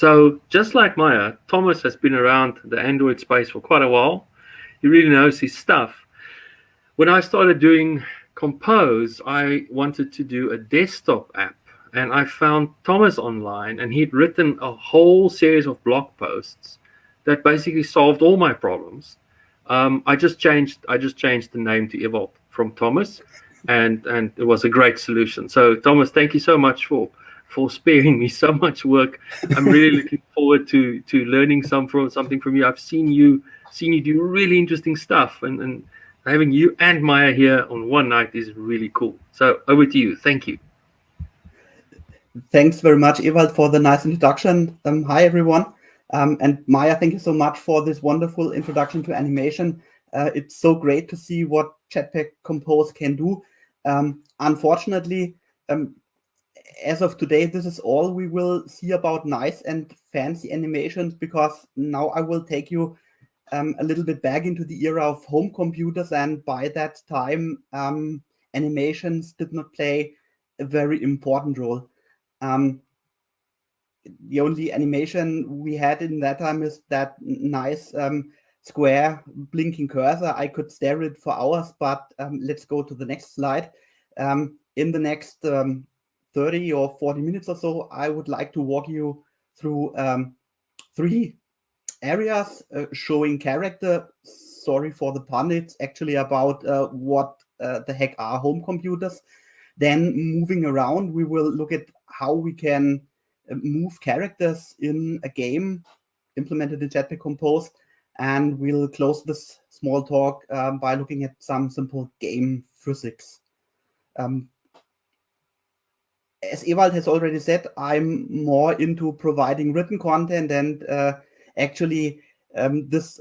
So just like Maya, Thomas has been around the Android space for quite a while. He really knows his stuff. When I started doing Compose, I wanted to do a desktop app, and I found Thomas online, and he'd written a whole series of blog posts that basically solved all my problems. I just changed the name to Evolt from Thomas, and it was a great solution. So Thomas, thank you so much for sparing me so much work. I'm really looking forward to learning something from you. I've seen you do really interesting stuff, and having you and Maya here on one night is really cool. So over to you. Thank you. Thanks very much, Ewald, for the nice introduction. Hi, everyone. And Maya, thank you so much for this wonderful introduction to animation. It's so great to see what Jetpack Compose can do. Unfortunately, as of today, this is all we will see about nice and fancy animations, because now I will take you a little bit back into the era of home computers, and by that time, animations did not play a very important role. The only animation we had in that time is that nice square blinking cursor. I could stare at it for hours, but let's go to the next slide. In the next 30 or 40 minutes or so, I would like to walk you through 3 areas showing character. Sorry for the pun, it's actually about what the heck are home computers. Then moving around, we will look at how we can move characters in a game implemented in Jetpack Compose, and we'll close this small talk by looking at some simple game physics. As Ewald has already said, I'm more into providing written content, and actually this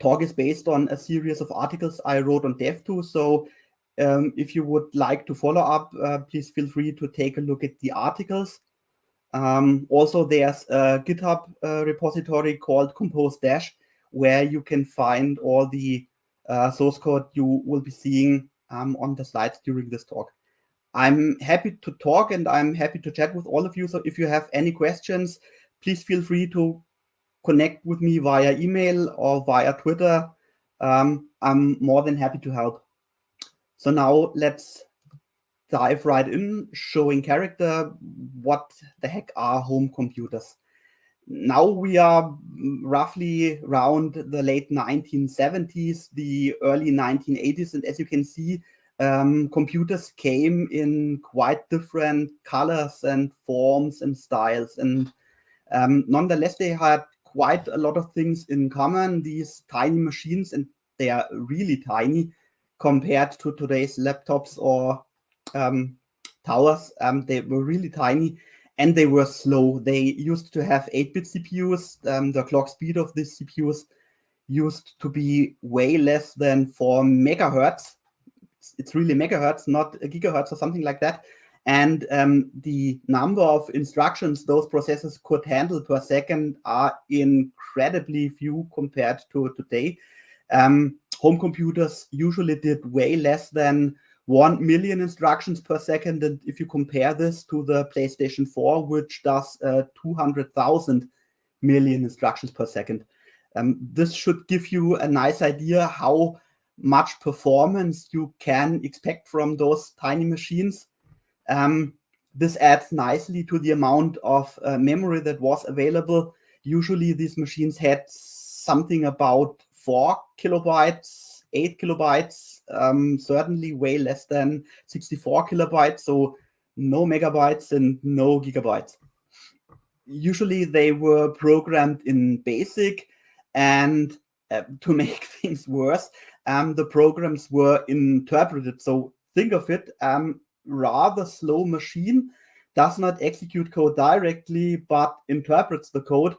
talk is based on a series of articles I wrote on Dev2. So if you would like to follow up, please feel free to take a look at the articles. Also, there's a GitHub repository called Compose Dash, where you can find all the source code you will be seeing on the slides during this talk. I'm happy to talk, and I'm happy to chat with all of you. So if you have any questions, please feel free to connect with me via email or via Twitter. I'm more than happy to help. So now let's dive right in, showing character. What the heck are home computers? Now we are roughly around the late 1970s, the early 1980s, and as you can see, computers came in quite different colors and forms and styles, and nonetheless they had quite a lot of things in common. These tiny machines, and they are really tiny compared to today's laptops or towers. They were really tiny, and they were slow. They used to have 8-bit CPUs. The clock speed of these CPUs used to be way less than 4 megahertz. It's really megahertz, not a gigahertz or something like that. And the number of instructions those processors could handle per second are incredibly few compared to today. Home computers usually did way less than 1 million instructions per second. And if you compare this to the PlayStation 4, which does 200,000 million instructions per second, this should give you a nice idea how much performance you can expect from those tiny machines. This adds nicely to the amount of memory that was available. Usually these machines had something about 4 kilobytes, 8 kilobytes, certainly way less than 64 kilobytes, so no megabytes and no gigabytes. Usually they were programmed in BASIC, and to make things worse, the programs were interpreted. So think of it, rather slow machine does not execute code directly, but interprets the code.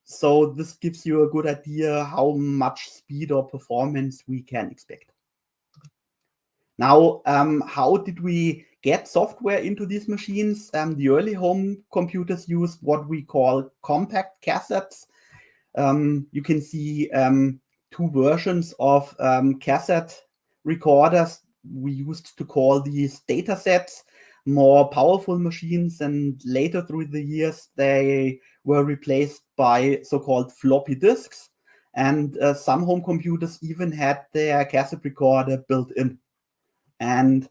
So this gives you a good idea how much speed or performance we can expect. Now, how did we get software into these machines? The early home computers used what we call compact cassettes. You can see 2 versions of cassette recorders. We used to call these data sets. more powerful machines, and later through the years they were replaced by so-called floppy disks, and some home computers even had their cassette recorder built in. And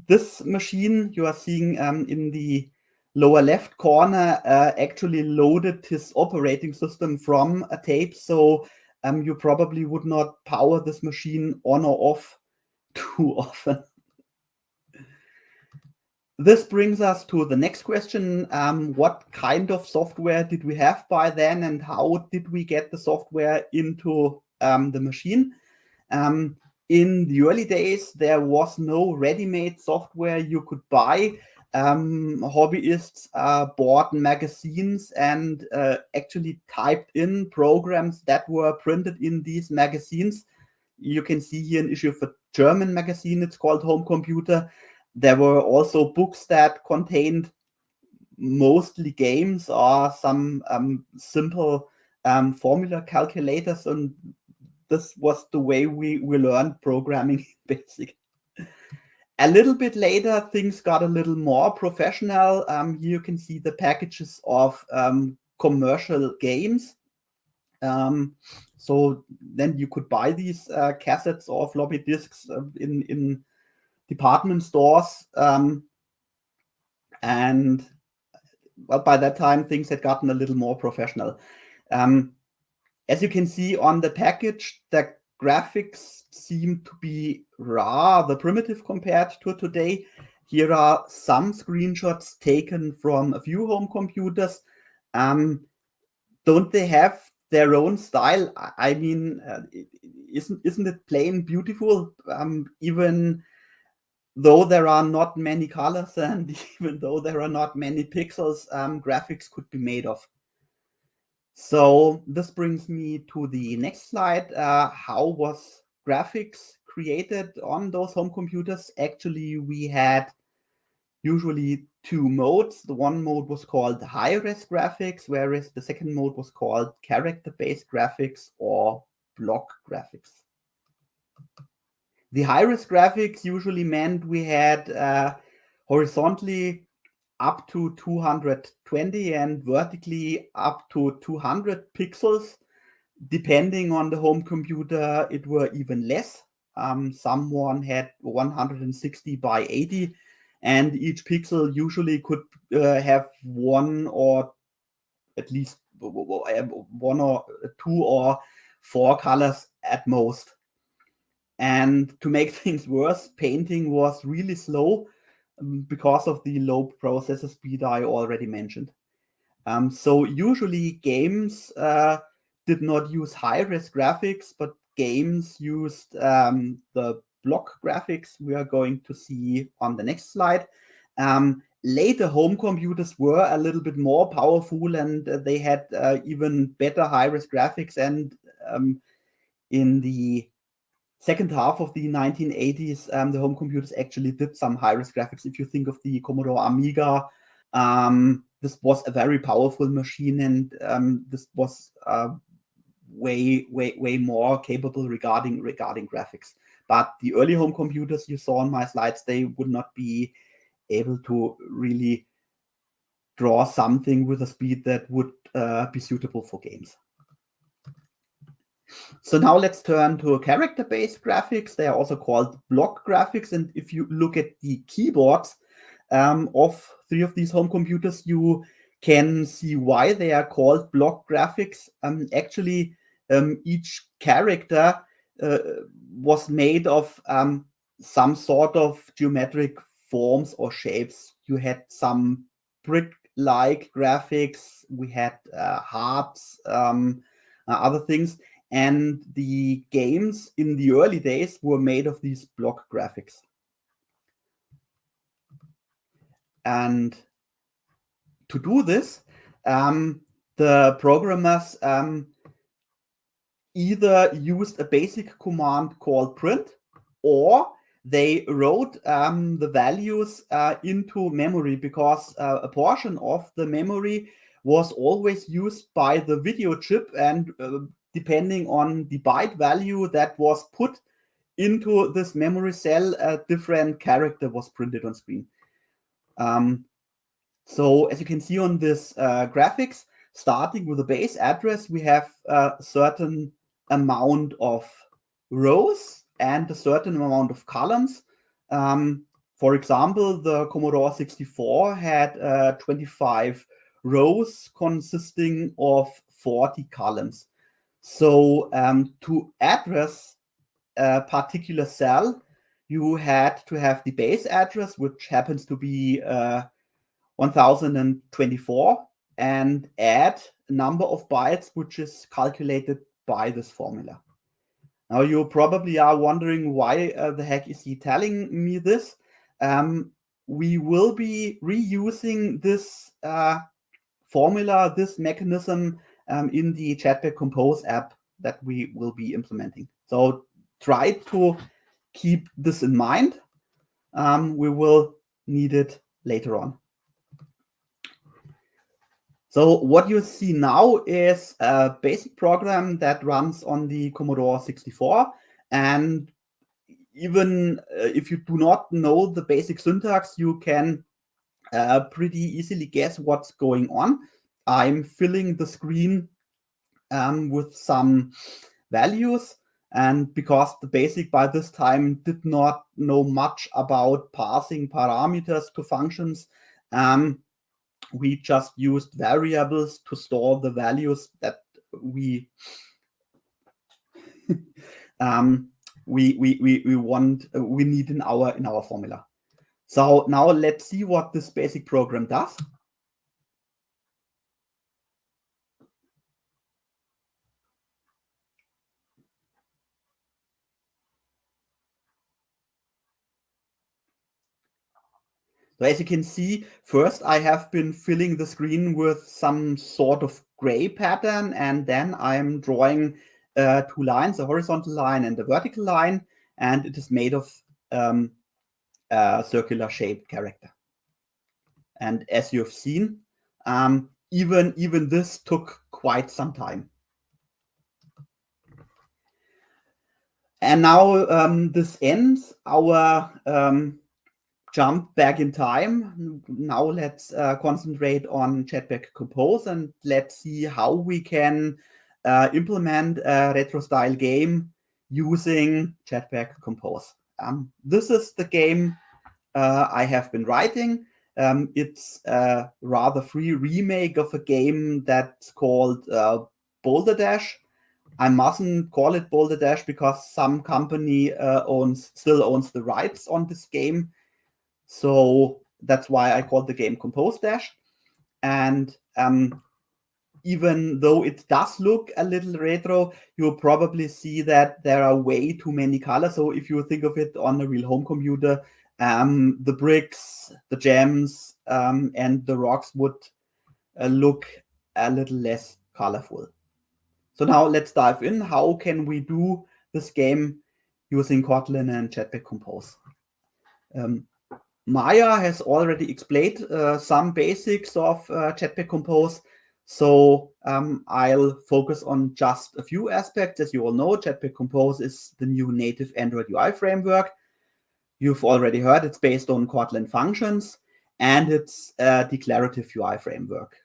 this machine you are seeing in the lower left corner actually loaded his operating system from a tape, so you probably would not power this machine on or off too often. This brings us to the next question. What kind of software did we have by then, and how did we get the software into the machine? In the early days, there was no ready-made software you could buy. Hobbyists bought magazines and actually typed in programs that were printed in these magazines. You can see here an issue of a German magazine. It's called Home Computer. There were also books that contained mostly games or some simple formula calculators, and this was the way we learned programming basic. A little bit later, things got a little more professional. Here you can see the packages of commercial games. So then you could buy these cassettes or floppy disks in department stores. And well, by that time, things had gotten a little more professional. As you can see on the package, the graphics seem to be rather primitive compared to today. Here are some screenshots taken from a few home computers. Don't they have their own style? I mean, isn't it plain beautiful? Even though there are not many colors and even though there are not many pixels, graphics could be made of. So this brings me to the next slide. How was graphics created on those home computers? Actually, we had usually two modes. The one mode was called high-res graphics, whereas the second mode was called character-based graphics or block graphics. The high-res graphics usually meant we had horizontally up to 220 and vertically up to 200 pixels. Depending on the home computer, it were even less. Someone had 160 by 80, and each pixel usually could have one or at least one or two or four colors at most. And to make things worse, painting was really slow because of the low processor speed I already mentioned. So usually games did not use high-res graphics, but games used the block graphics we are going to see on the next slide. Later home computers were a little bit more powerful, and they had even better high-res graphics. And in the second half of the 1980s, the home computers actually did some high-res graphics. If you think of the Commodore Amiga, this was a very powerful machine, and this was way more capable regarding graphics. But the early home computers you saw on my slides, they would not be able to really draw something with a speed that would be suitable for games. So now let's turn to character-based graphics. They are also called block graphics. And if you look at the keyboards of three of these home computers, you can see why they are called block graphics. Actually, each character was made of some sort of geometric forms or shapes. You had some brick-like graphics. We had hearts, other things. And the games in the early days were made of these block graphics. And to do this, the programmers either used a basic command called print, or they wrote the values into memory, because a portion of the memory was always used by the video chip, and depending on the byte value that was put into this memory cell, a different character was printed on screen. So as you can see on this graphics, starting with the base address, we have a certain amount of rows and a certain amount of columns. For example, the Commodore 64 had 25 rows consisting of 40 columns. So to address a particular cell, you had to have the base address, which happens to be 1024, and add a number of bytes, which is calculated by this formula. Now you probably are wondering why the heck is he telling me this? We will be reusing this formula, this mechanism in the Jetpack Compose app that we will be implementing. So try to keep this in mind. We will need it later on. So what you see now is a basic program that runs on the Commodore 64. And even if you do not know the basic syntax, you can pretty easily guess what's going on. I'm filling the screen with some values. And because the BASIC by this time did not know much about passing parameters to functions, we just used variables to store the values that we need in our formula. So now let's see what this basic program does. So as you can see, first I have been filling the screen with some sort of gray pattern, and then I'm drawing 2 lines, a horizontal line and a vertical line, and it is made of a circular shaped character. And as you've seen, even this took quite some time. And now this ends our jump back in time. Now let's concentrate on Jetpack Compose, and let's see how we can implement a retro style game using Jetpack Compose. This is the game I have been writing. It's a rather free remake of a game that's called Boulder Dash. I mustn't call it Boulder Dash because some company still owns the rights on this game. So that's why I called the game Compose Dash. And even though it does look a little retro, you'll probably see that there are way too many colors. So if you think of it on a real home computer, the bricks, the gems, and the rocks would look a little less colorful. So now let's dive in. How can we do this game using Kotlin and Jetpack Compose? Maya has already explained some basics of Jetpack Compose, so I'll focus on just a few aspects. As you all know, Jetpack Compose is the new native Android UI framework. You've already heard it's based on Kotlin functions, and it's a declarative UI framework.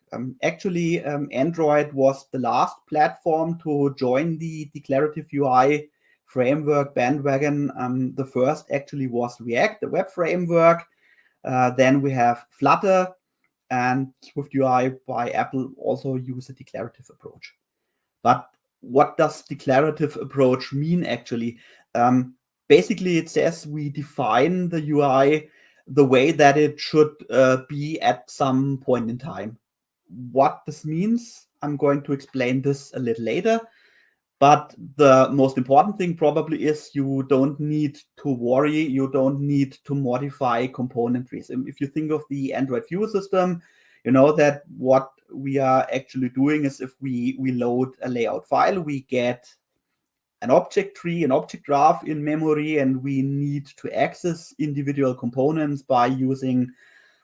Actually, Android was the last platform to join the declarative UI framework bandwagon. The first actually was React, the web framework. Then we have Flutter, and SwiftUI by Apple also use a declarative approach. But what does declarative approach mean actually? Basically, it says we define the UI the way that it should be at some point in time. What this means, I'm going to explain this a little later. But the most important thing probably is you don't need to worry. You don't need to modify componentries. If you think of the Android view system, you know that what we are actually doing is if we load a layout file, we get an object tree, an object graph in memory, and we need to access individual components by using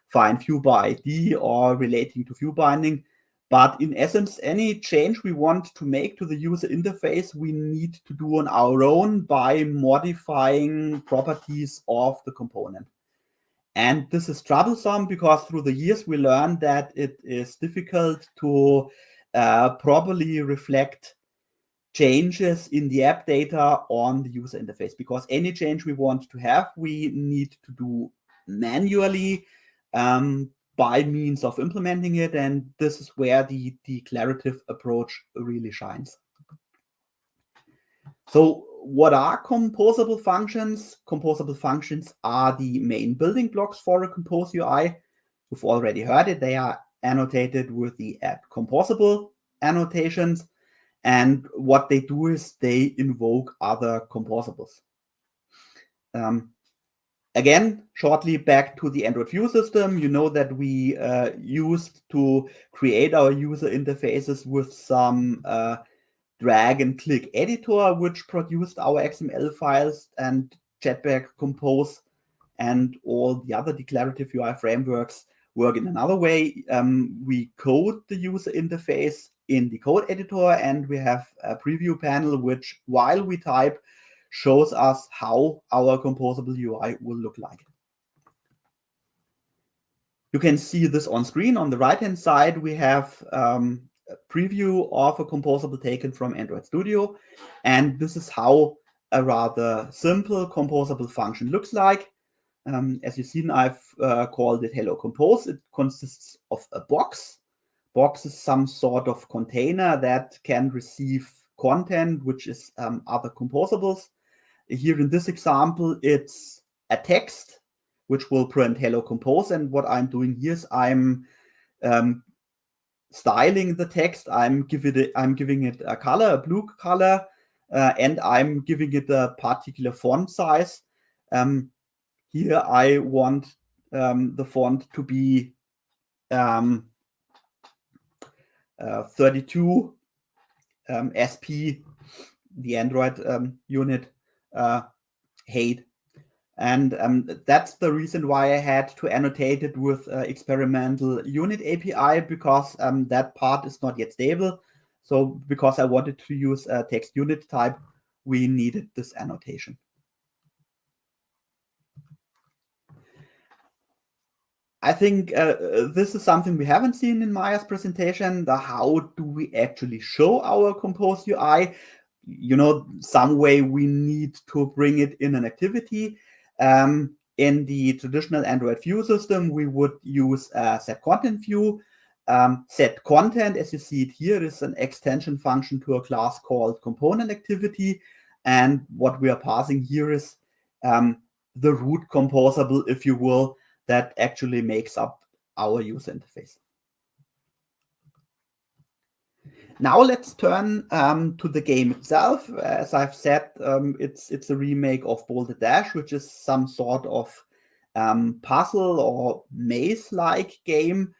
find view by ID or relating to view binding. But in essence, any change we want to make to the user interface, we need to do on our own by modifying properties of the component. And this is troublesome because through the years we learned that it is difficult to properly reflect changes in the app data on the user interface, because any change we want to have, we need to do manually by means of implementing it. And this is where the declarative approach really shines. So what are composable functions? Composable functions are the main building blocks for a Compose UI. You've already heard it. They are annotated with the app composable annotations. And what they do is they invoke other composables. Again, shortly back to the Android view system, you know that we used to create our user interfaces with some drag and click editor, which produced our XML files, and Jetpack Compose and all the other declarative UI frameworks work in another way. We code the user interface in the code editor, and we have a preview panel which, while we type, shows us how our composable UI will look like. You can see this on screen. On the right-hand side, we have a preview of a composable taken from Android Studio, and this is how a rather simple composable function looks like. As you've seen, I've called it Hello Compose. It consists of a box. Box is some sort of container that can receive content, which is other composables. Here in this example, it's a text which will print Hello Compose. And what I'm doing here is I'm styling the text. I'm giving it a color, a blue color, and I'm giving it a particular font size. Here I want the font to be 32 SP, the Android unit height. And that's the reason why I had to annotate it with experimental unit API, because that part is not yet stable. So because I wanted to use a text unit type, we needed this annotation. I think this is something we haven't seen in Maya's presentation. How do we actually show our Compose UI? You know, some way we need to bring it in an activity. In the traditional Android view system, we would use a set content view. Set content, as you see it here, is an extension function to a class called component activity. And what we are passing here is the root composable, if you will, that actually makes up our user interface. Now let's turn to the game itself. As I've said, it's a remake of Bold Dash, which is some sort of puzzle or maze-like game.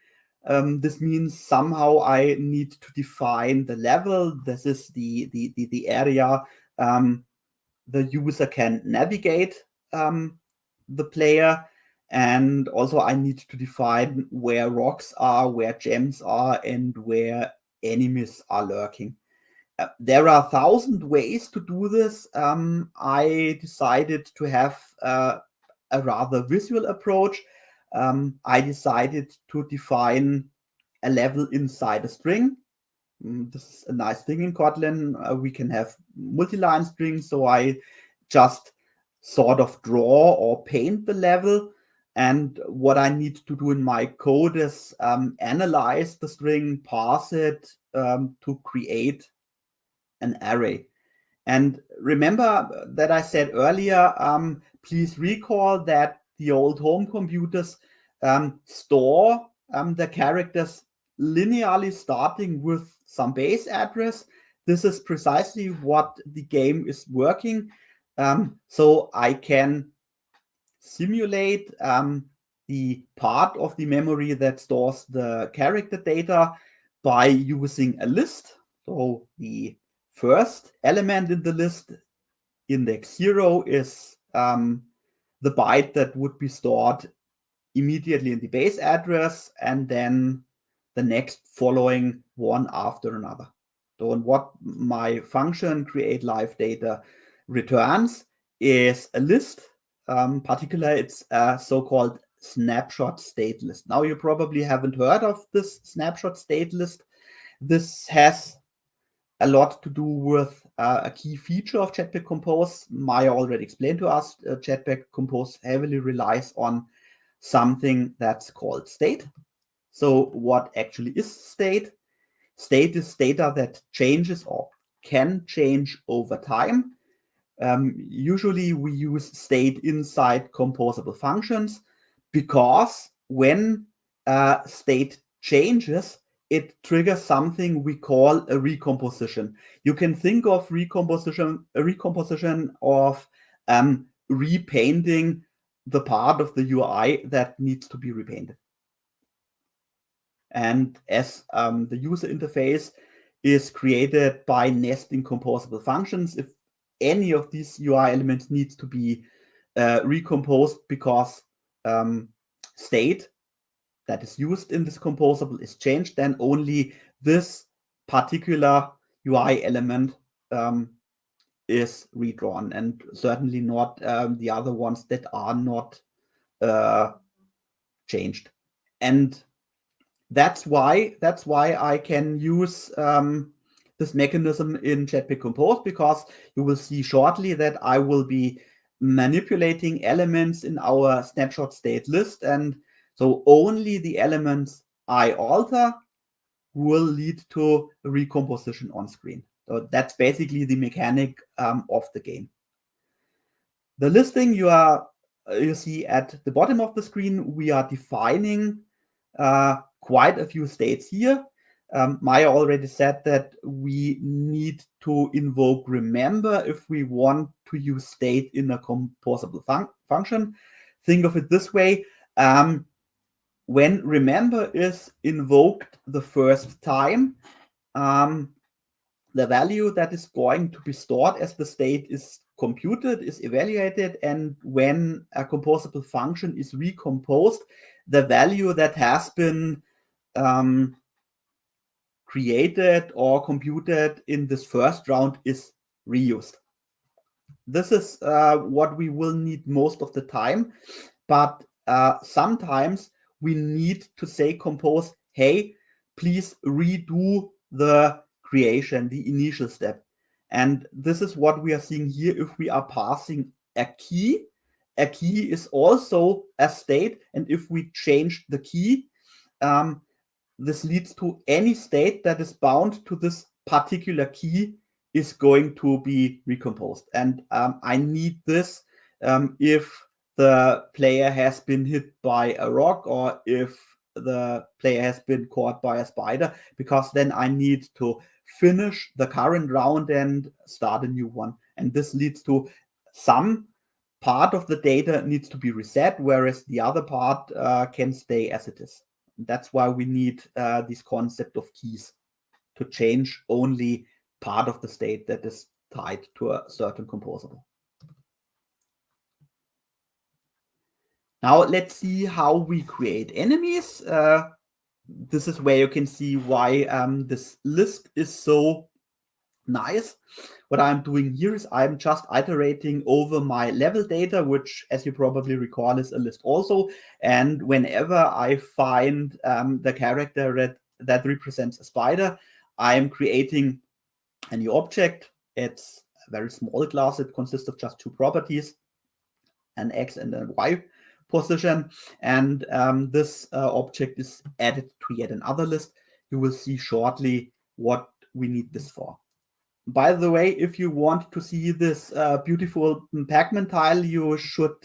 This means somehow I need to define the level. This is the area the user can navigate the player. And also I need to define where rocks are, where gems are, and where enemies are lurking. There are 1,000 ways to do this. I decided to have a rather visual approach. I decided to define a level inside a string. This is a nice thing in Kotlin. We can have multi-line strings, so I just sort of draw or paint the level. And what I need to do in my code is analyze the string, parse it to create an array. And remember that I said earlier, please recall that the old home computers store the characters linearly starting with some base address. This is precisely what the game is working. So I can simulate the part of the memory that stores the character data by using a list. So the first element in the list, index 0, is the byte that would be stored immediately in the base address, and then the next following one after another. So what my function create live data returns is a list. Particularly, it's a so-called snapshot state list. Now, you probably haven't heard of this snapshot state list. This has a lot to do with a key feature of Jetpack Compose. Maya already explained to us, Jetpack Compose heavily relies on something that's called state. So what actually is state? State is data that changes or can change over time. Usually we use state inside composable functions because when state changes, it triggers something we call a recomposition. You can think of a recomposition of repainting the part of the UI that needs to be repainted. And as the user interface is created by nesting composable functions, if any of these UI elements needs to be recomposed because state that is used in this composable is changed, then only this particular UI element is redrawn, and certainly not the other ones that are not changed. And that's why I can use this mechanism in Jetpack Compose, because you will see shortly that I will be manipulating elements in our snapshot state list, and so only the elements I alter will lead to recomposition on screen. So that's basically the mechanic of the game. The listing you see at the bottom of the screen, we are defining quite a few states here. Maya already said that we need to invoke remember if we want to use state in a composable function. Think of it this way. When remember is invoked the first time, the value that is going to be stored as the state is computed, is evaluated, and when a composable function is recomposed, the value that has been created or computed in this first round is reused. This is what we will need most of the time, but sometimes we need to say compose, hey, please redo the creation, the initial step. And this is what we are seeing here if we are passing a key. A key is also a state, and if we change the key, this leads to any state that is bound to this particular key is going to be recomposed. And I need this if the player has been hit by a rock or if the player has been caught by a spider, because then I need to finish the current round and start a new one. And this leads to some part of the data needs to be reset, whereas the other part can stay as it is. That's why we need this concept of keys to change only part of the state that is tied to a certain composable. Now let's see how we create enemies. This is where you can see why this list is so nice. What I'm doing here is I'm just iterating over my level data, which, as you probably recall, is a list also. And whenever I find the character that represents a spider, I'm creating a new object. It's a very small class. It consists of just two properties, an X and a Y position. And this object is added to yet another list. You will see shortly what we need this for. By the way, if you want to see this beautiful Pac-Man tile, you should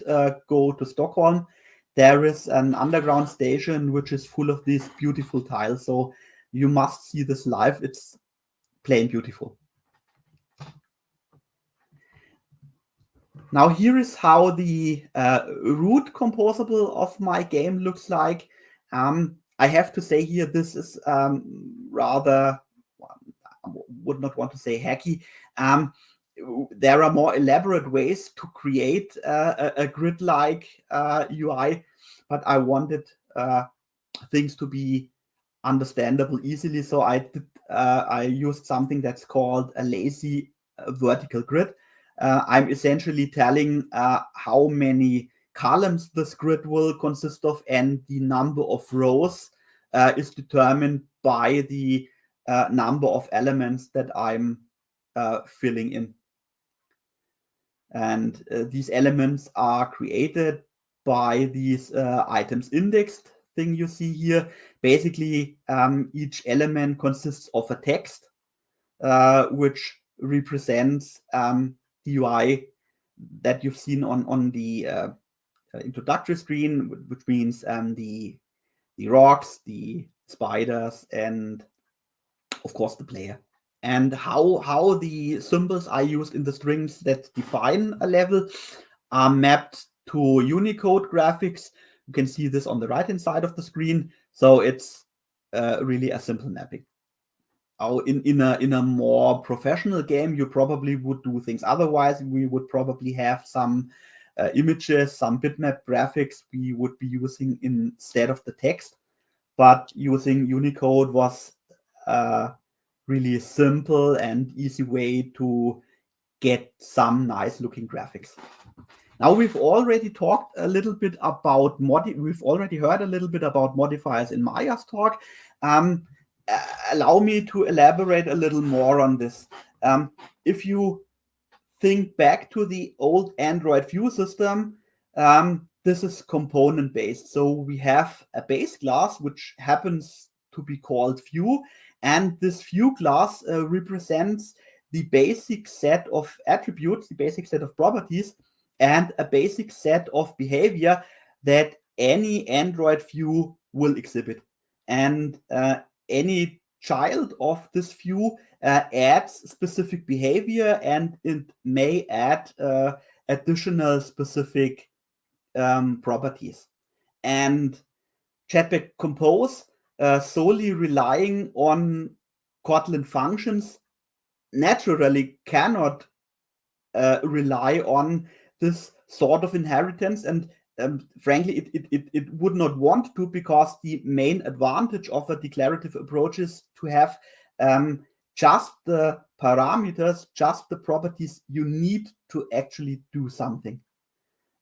go to Stockholm. There is an underground station which is full of these beautiful tiles. So you must see this live. It's plain beautiful. Now here is how the root composable of my game looks like. I have to say here, this is rather, I would not want to say hacky. There are more elaborate ways to create a grid-like UI, but I wanted things to be understandable easily. So I used something that's called a lazy vertical grid. I'm essentially telling how many columns this grid will consist of, and the number of rows is determined by the number of elements that I'm filling in. And these elements are created by these items indexed thing you see here. Basically, each element consists of a text, which represents the UI that you've seen on the introductory screen, which means the rocks, the spiders, and of course the player. And how the symbols are used in the strings that define a level are mapped to Unicode graphics. You can see this on the right-hand side of the screen. So it's really a simple mapping. In a more professional game, you probably would do things otherwise. We would probably have some images, some bitmap graphics we would be using instead of the text. But using Unicode was really simple and easy way to get some nice looking graphics. Now we've already talked a little bit about we've already heard a little bit about modifiers in Maya's talk. Allow me to elaborate a little more on this. If you think back to the old Android view system, this is component based. So we have a base class which happens to be called view, and this view class represents the basic set of attributes, the basic set of properties, and a basic set of behavior that any Android view will exhibit. And any child of this view adds specific behavior, and it may add additional specific properties. And Jetpack Compose, solely relying on Kotlin functions, naturally cannot rely on this sort of inheritance, and frankly, it would not want to, because the main advantage of a declarative approach is to have just the parameters, just the properties you need to actually do something.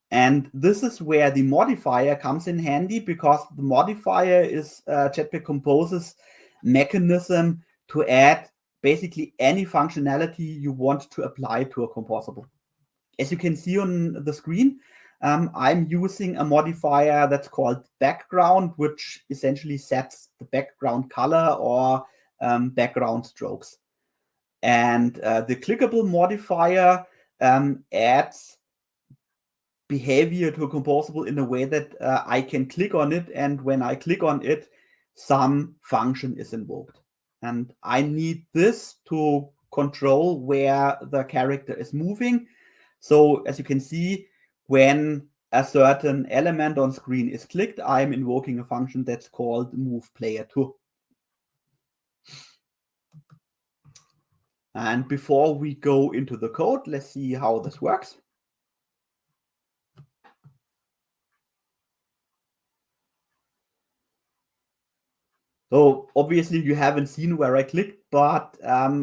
And this is where the modifier comes in handy, because the modifier is Jetpack Compose's mechanism to add basically any functionality you want to apply to a composable. As you can see on the screen, I'm using a modifier that's called background, which essentially sets the background color or background strokes. And the clickable modifier adds behavior to a composable in a way that I can click on it, and when I click on it, some function is invoked. And I need this to control where the character is moving. So as you can see, when a certain element on screen is clicked, I'm invoking a function that's called movePlayer2. And before we go into the code, let's see how this works. So obviously you haven't seen where I clicked, but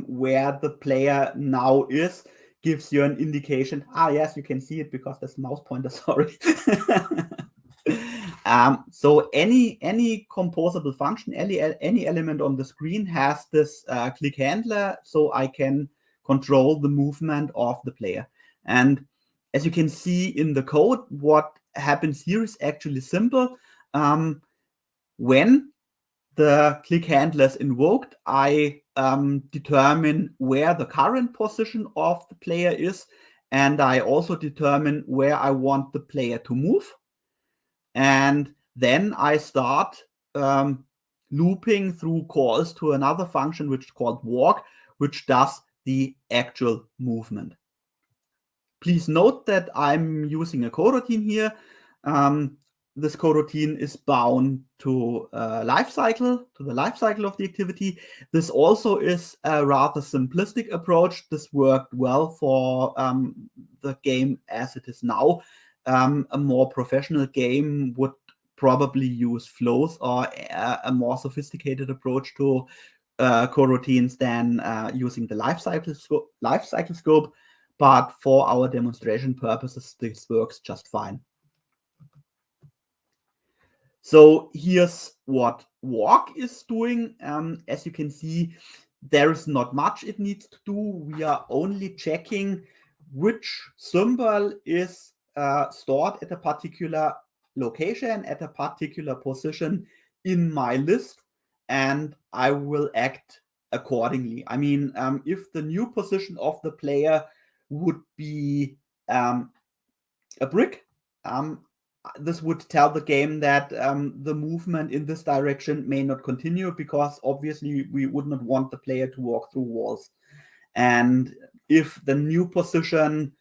where the player now is gives you an indication. Yes, you can see it because there's a mouse pointer, sorry. So any composable function, any element on the screen has this click handler, so I can control the movement of the player. And as you can see in the code, what happens here is actually simple. When the click handler is invoked, I determine where the current position of the player is, and I also determine where I want the player to move. And then I start looping through calls to another function which is called walk, which does the actual movement. Please note that I'm using a coroutine here. This coroutine is bound to the life cycle of the activity. This also is a rather simplistic approach. This worked well for the game as it is now. A more professional game would probably use flows or a more sophisticated approach to coroutines than using the life cycle scope. But for our demonstration purposes, this works just fine. So here's what walk is doing. As you can see, there is not much it needs to do. We are only checking which symbol is stored at a particular location, at a particular position in my list, and I will act accordingly. I mean, if the new position of the player would be a brick, this would tell the game that the movement in this direction may not continue, because obviously we would not want the player to walk through walls. And if the new position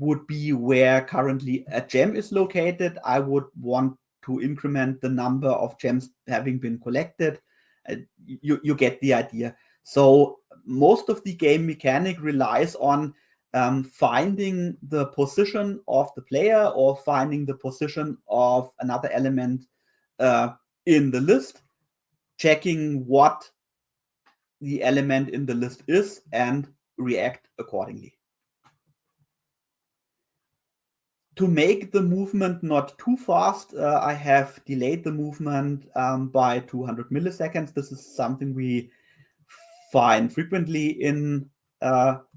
would be where currently a gem is located, I would want to increment the number of gems having been collected. You get the idea. So most of the game mechanic relies on finding the position of the player or finding the position of another element in the list, checking what the element in the list is, and react accordingly. To make the movement not too fast, I have delayed the movement by 200 milliseconds. This is something we find frequently in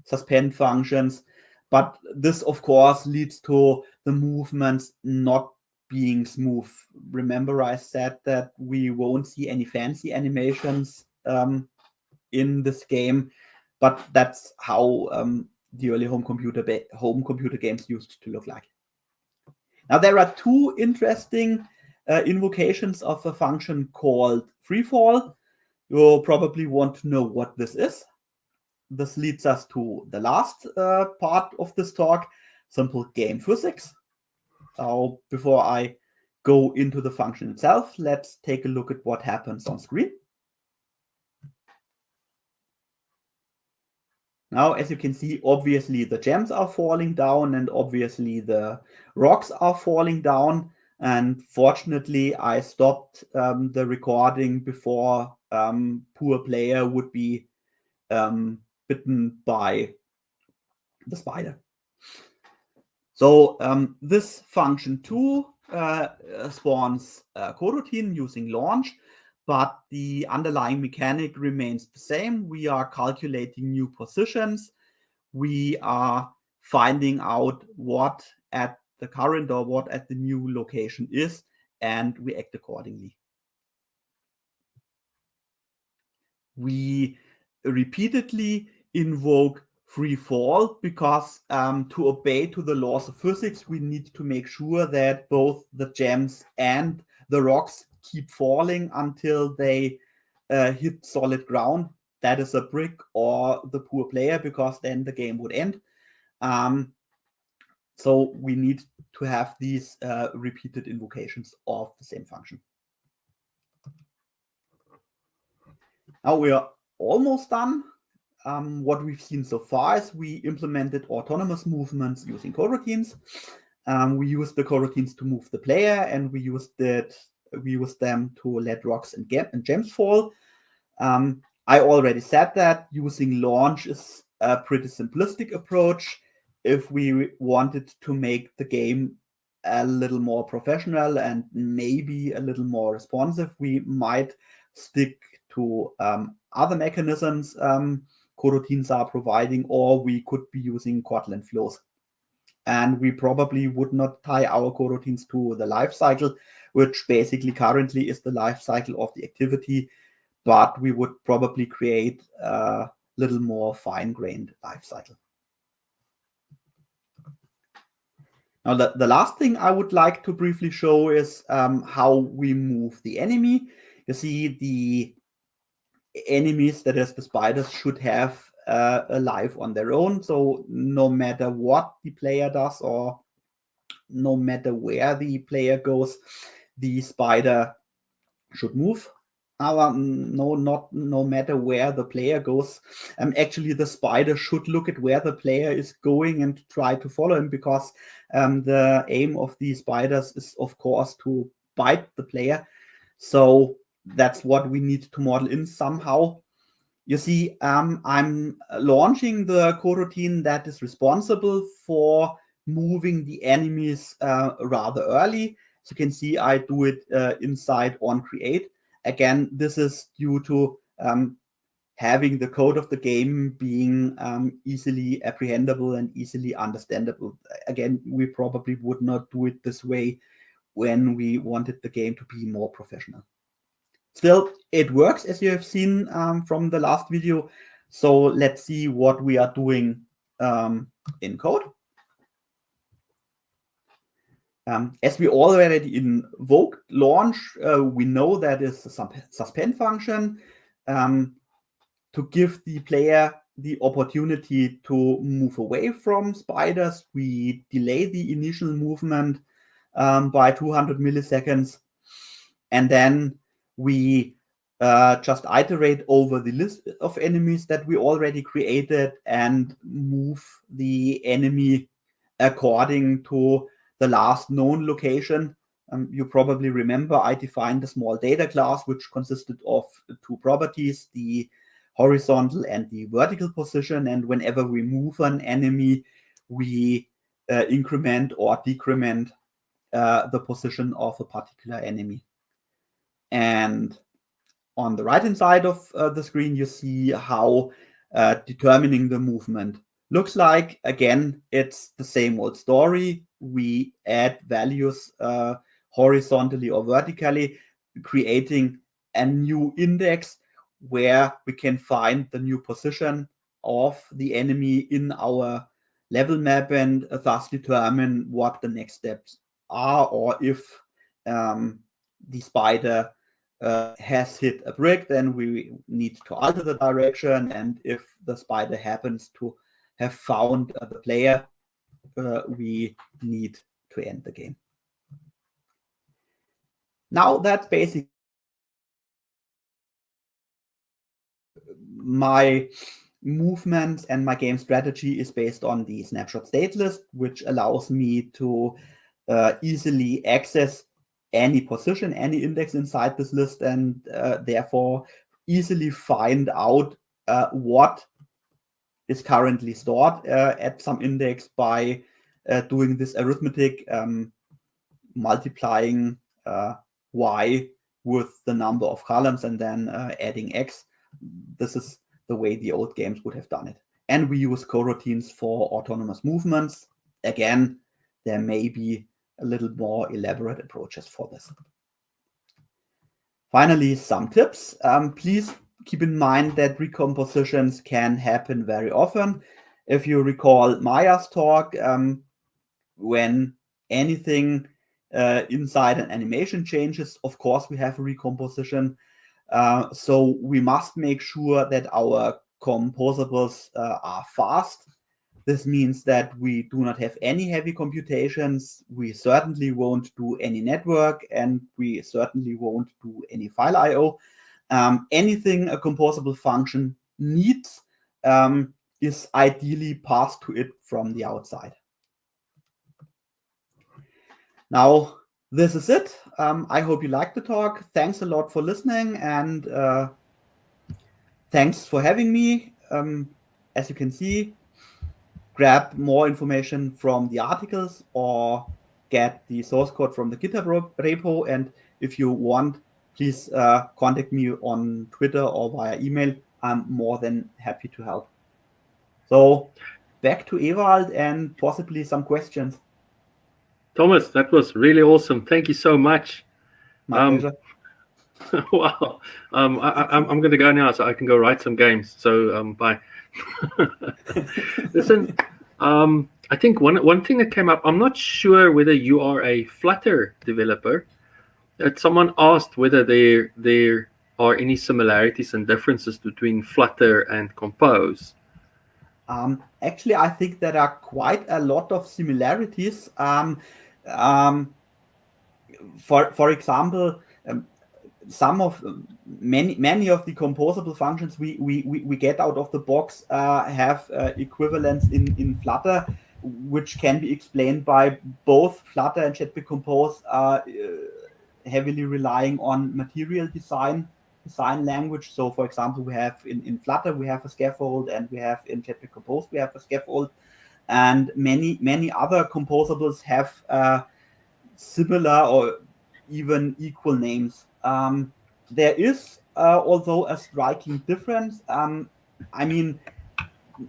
suspend functions, but this of course leads to the movements not being smooth. Remember, I said that we won't see any fancy animations in this game, but that's how the early home computer games used to look like. Now, there are two interesting invocations of a function called freefall. You'll probably want to know what this is. This leads us to the last part of this talk, simple game physics. So before I go into the function itself, let's take a look at what happens on screen. Now, as you can see, obviously the gems are falling down and obviously the rocks are falling down. And fortunately, I stopped the recording before poor player would be bitten by the spider. So this function too spawns a coroutine using launch, but the underlying mechanic remains the same. We are calculating new positions. We are finding out what at the current or what at the new location is, and we act accordingly. We repeatedly invoke free fall because to obey to the laws of physics, we need to make sure that both the gems and the rocks keep falling until they hit solid ground. That is a brick or the poor player, because then the game would end. So we need to have these repeated invocations of the same function. Now we are almost done. What we've seen so far is we implemented autonomous movements using coroutines. We used the coroutines to move the player, and we used them to let rocks and gems fall. I already said that using launch is a pretty simplistic approach. If we wanted to make the game a little more professional and maybe a little more responsive, we might stick to other mechanisms coroutines are providing, or we could be using Kotlin flows. And we probably would not tie our coroutines to the life cycle, which basically currently is the life cycle of the activity, but we would probably create a little more fine-grained life cycle. Now, the last thing I would like to briefly show is how we move the enemy. You see, the enemies, that is the spiders, should have a life on their own. So no matter what the player does or no matter where the player goes, the spider should move. No matter where the player goes. Actually, the spider should look at where the player is going and try to follow him, because the aim of the spiders is, of course, to bite the player. So that's what we need to model in somehow. You see, I'm launching the coroutine that is responsible for moving the enemies rather early. So you can see I do it inside on create. Again, this is due to having the code of the game being easily apprehendable and easily understandable. Again, we probably would not do it this way when we wanted the game to be more professional. Still, it works, as you have seen from the last video. So let's see what we are doing in code. As we already invoked launch, we know that is a suspend function to give the player the opportunity to move away from spiders. We delay the initial movement by 200 milliseconds, and then we just iterate over the list of enemies that we already created and move the enemy according to the last known location. You probably remember I defined a small data class which consisted of two properties, the horizontal and the vertical position, and whenever we move an enemy, we increment or decrement the position of a particular enemy. And on the right hand side of the screen, you see how determining the movement looks like. Again, it's the same old story. We add values horizontally or vertically, creating a new index where we can find the new position of the enemy in our level map and thus determine what the next steps are, or if the spider has hit a brick, then we need to alter the direction, and if the spider happens to have found the player, we need to end the game. Now that's basically my movements, and my game strategy is based on the snapshot state list, which allows me to easily access any position, any index inside this list, and therefore easily find out what is currently stored at some index by doing this arithmetic, multiplying y with the number of columns and then adding x. This is the way the old games would have done it. And we use coroutines for autonomous movements. Again, there may be a little more elaborate approaches for this. Finally, some tips. Please keep in mind that recompositions can happen very often. If you recall Maya's talk, when anything inside an animation changes, of course, we have a recomposition. So we must make sure that our composables are fast. This means that we do not have any heavy computations. We certainly won't do any network, and we certainly won't do any file I/O. Anything a composable function needs is ideally passed to it from the outside. Now, this is it. I hope you liked the talk. Thanks a lot for listening, and thanks for having me. As you can see, grab more information from the articles or get the source code from the GitHub repo. And if you want, please contact me on Twitter or via email. I'm more than happy to help. So back to Ewald and possibly some questions. Thomas, that was really awesome. Thank you so much. My pleasure. Wow. I'm going to go now so I can go write some games. So bye. Listen, I think one thing that came up, I'm not sure whether you are a Flutter developer. Someone asked whether there are any similarities and differences between Flutter and Compose. Actually, I think there are quite a lot of similarities. For example, many of the composable functions we get out of the box have equivalents in Flutter, which can be explained by both Flutter and Jetpack Compose are heavily relying on material design language. So, for example, we have in Flutter we have a scaffold, and we have in Jetpack Compose we have a scaffold, and many other composables have similar or even equal names. There is, although, a striking difference. I mean,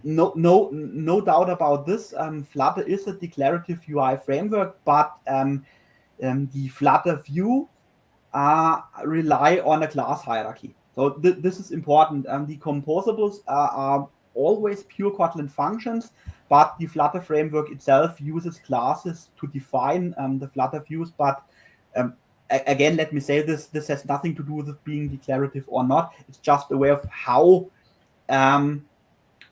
no doubt about this. Flutter is a declarative UI framework, but the Flutter view rely on a class hierarchy. So this is important. The composables are always pure Kotlin functions, but the Flutter framework itself uses classes to define the Flutter views. But again, let me say this has nothing to do with being declarative or not. It's just a way of how the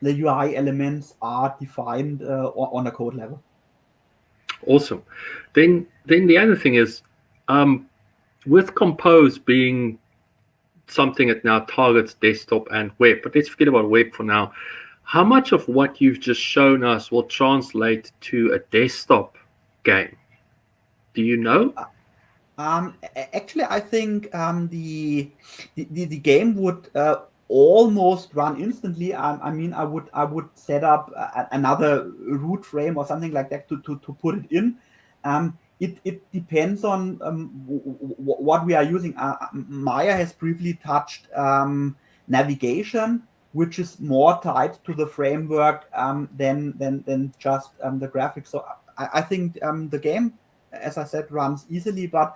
UI elements are defined on a code level. Awesome. Then the other thing is, with Compose being something that now targets desktop and web, but let's forget about web for now. How much of what you've just shown us will translate to a desktop game? Do you know? Actually, I think the game would almost run instantly. I mean, I would set up another root frame or something like that to put it in. It depends on what we are using. Maya has briefly touched navigation, which is more tied to the framework than just the graphics. So I think the game, as I said, runs easily. But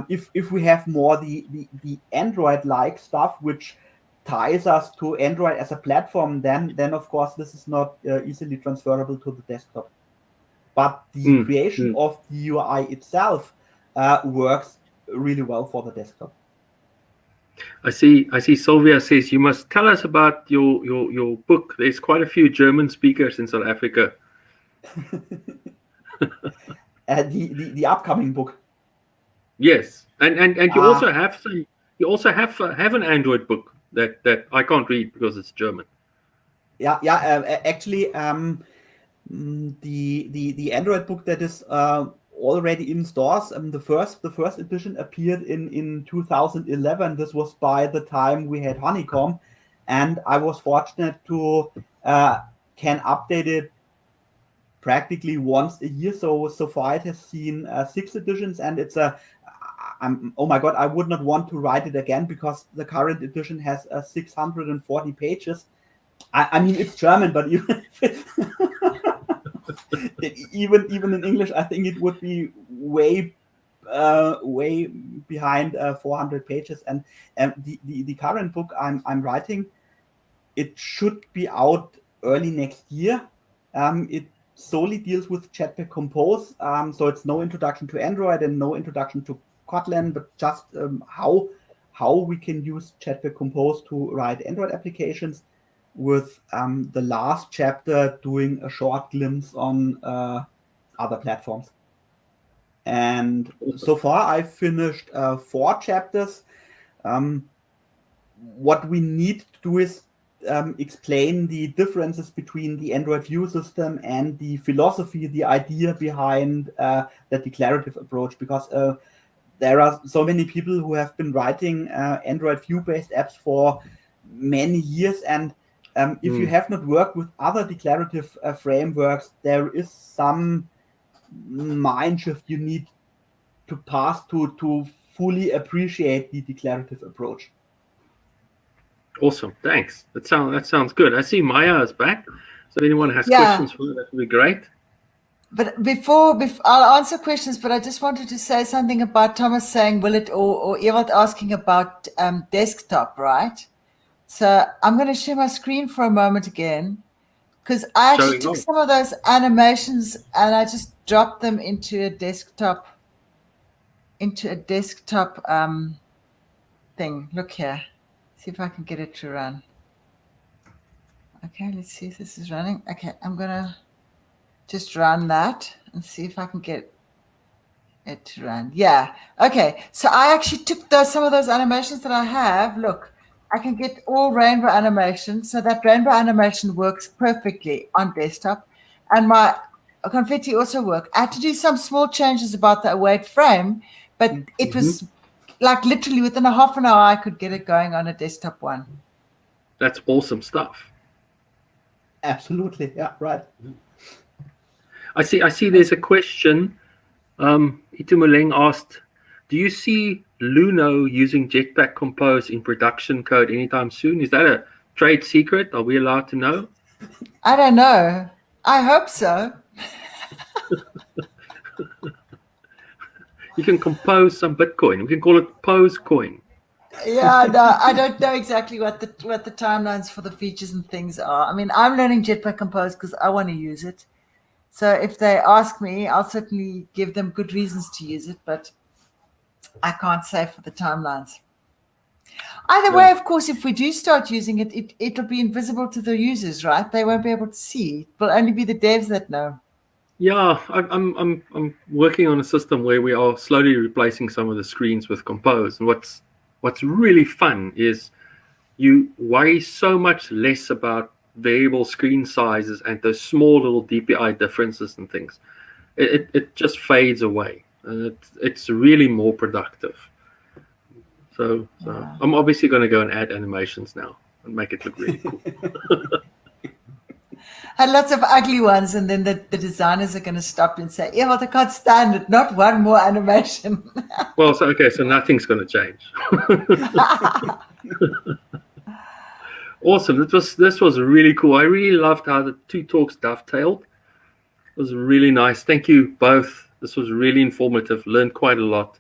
if we have more the Android-like stuff, which ties us to Android as a platform, then of course this is not easily transferable to the desktop. But the creation of the UI itself works really well for the desktop. I see Sylvia says you must tell us about your book. There's quite a few German speakers in South Africa. The upcoming book. Yes, and you also have an Android book that I can't read because it's German. Yeah. Actually, the Android book that is already in stores. The first edition appeared in 2011. This was by the time we had Honeycomb, and I was fortunate to can update it practically once a year. So far it has seen 6 editions, and it's oh my god, I would not want to write it again because the current edition has 640 pages. I mean, it's German, but even even in English, I think it would be way behind 400 pages. And the current book I'm writing, it should be out early next year. It solely deals with Jetpack Compose, so it's no introduction to Android and no introduction to Kotlin, but just how we can use Jetpack Compose to write Android applications, with the last chapter doing a short glimpse on other platforms. And so far I've finished 4 chapters. What we need to do is explain the differences between the Android view system and the philosophy, the idea behind the declarative approach, because there are so many people who have been writing Android view-based apps for many years, and if you have not worked with other declarative frameworks, there is some mind shift you need to pass to fully appreciate the declarative approach. Awesome, thanks. That sounds good. I see Maya is back. So if anyone has questions for her, that would be great. But before I'll answer questions, but I just wanted to say something about Thomas saying, will it, or Ewald asking about desktop, right? So I'm going to share my screen for a moment again, because I actually took some of those animations and I just dropped them into a desktop thing. Look here. See if I can get it to run. Okay, let's see if this is running. Okay, I'm going to just run that and see if I can get it to run. Yeah. Okay, so I actually took some of those animations that I have. Look, I can get all rainbow animations. So that rainbow animation works perfectly on desktop. And my confetti also works. I had to do some small changes about the await frame, but it was like literally within a half an hour, I could get it going on a desktop one. That's awesome stuff. Absolutely. Yeah, right. I see there's a question. Itumuleng asked, do you see Luno using Jetpack Compose in production code anytime soon? Is that a trade secret? Are we allowed to know? I don't know. I hope so. You can compose some Bitcoin. We can call it Pose Coin. Yeah, no, I don't know exactly what the timelines for the features and things are. I mean, I'm learning Jetpack Compose because I want to use it. So if they ask me, I'll certainly give them good reasons to use it, but I can't say for the timelines. Either way, of course, if we do start using it, it'll be invisible to the users, right? They won't be able to see. It will only be the devs that know. Yeah, I'm working on a system where we are slowly replacing some of the screens with Compose. And what's really fun is you worry so much less about variable screen sizes and those small little DPI differences and things. It just fades away, and it's really more productive. So Yeah. I'm obviously going to go and add animations now and make it look really cool. Had lots of ugly ones, and then the designers are going to stop and say, yeah, well, I can't stand it. Not one more animation. Well, so nothing's going to change. Awesome. This was really cool. I really loved how the two talks dovetailed. It was really nice. Thank you both. This was really informative. Learned quite a lot.